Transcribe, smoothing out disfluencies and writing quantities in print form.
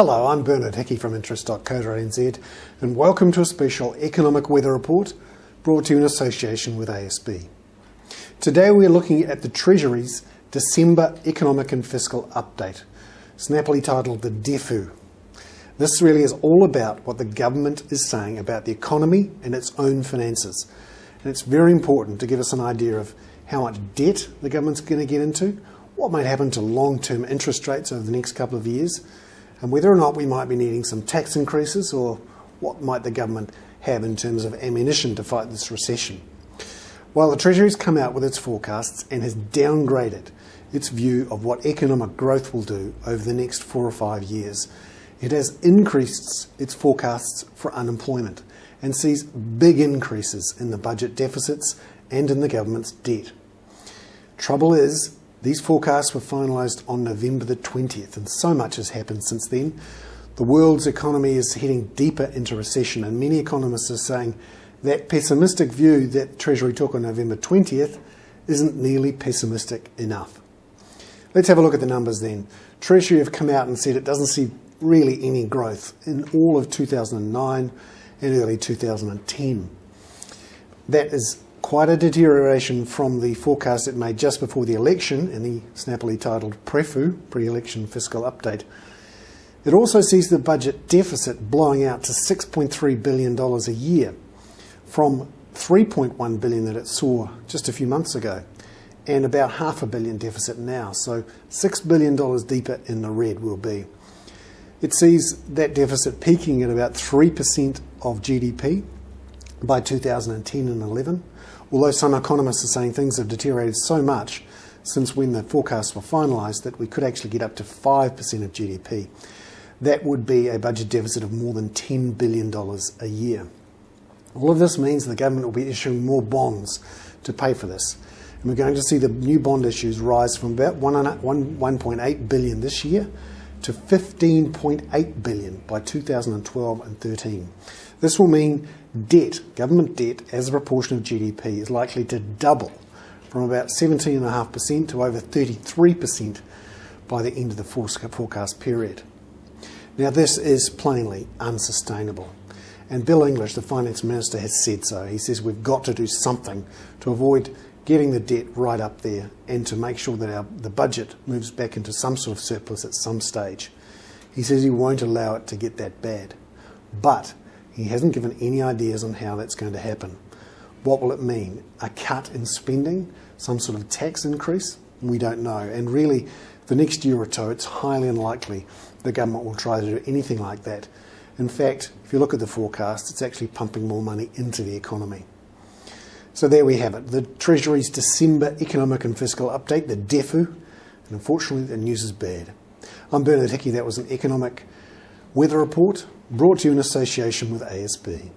Hello, I'm Bernard Hickey from interest.co.nz and welcome to a special economic weather report brought to you in association with ASB. Today we're looking at the Treasury's December Economic and Fiscal Update, snappily titled the DEFU. This really is all about what the government is saying about the economy and its own finances. And it's very important to give us an idea of how much debt the government's going to get into, what might happen to long-term interest rates over the next couple of years, and whether or not we might be needing some tax increases or what might the government have in terms of ammunition to fight this recession. While the Treasury's come out with its forecasts and has downgraded its view of what economic growth will do over the next 4 or 5 years, it has increased its forecasts for unemployment and sees big increases in the budget deficits and in the government's debt. Trouble is, these forecasts were finalised on November the 20th, and so much has happened since then. The world's economy is heading deeper into recession, and many economists are saying that pessimistic view that Treasury took on November 20th isn't nearly pessimistic enough. Let's have a look at the numbers then. Treasury have come out and said it doesn't see really any growth in all of 2009 and early 2010. That is quite a deterioration from the forecast it made just before the election in the snappily titled PREFU, Pre-Election Fiscal Update. It also sees the budget deficit blowing out to $6.3 billion a year from $3.1 billion that it saw just a few months ago, and about $500 million deficit now, so $6 billion deeper in the red will be. It sees that deficit peaking at about 3% of GDP by 2010 and 11, although some economists are saying things have deteriorated so much since when the forecasts were finalised that we could actually get up to 5% of GDP. That would be a budget deficit of more than $10 billion a year. All of this means the government will be issuing more bonds to pay for this. And we're going to see the new bond issues rise from about $1.8 billion this year to $15.8 billion by 2012 and 13. This will mean debt, government debt as a proportion of GDP is likely to double from about 17.5% to over 33% by the end of the forecast period. Now this is plainly unsustainable, and Bill English, the finance minister, has said so. He says we've got to do something to avoid getting the debt right up there and to make sure that the budget moves back into some sort of surplus at some stage. He says he won't allow it to get that bad, but he hasn't given any ideas on how that's going to happen. What will it mean? A cut in spending? Some sort of tax increase? We don't know. And really, the next year or two, it's highly unlikely the government will try to do anything like that. In fact, if you look at the forecast, it's actually pumping more money into the economy. So there we have it, the Treasury's December Economic and Fiscal Update, the DEFU, and unfortunately the news is bad. I'm Bernard Hickey, that was an economic weather report brought to you in association with ASB.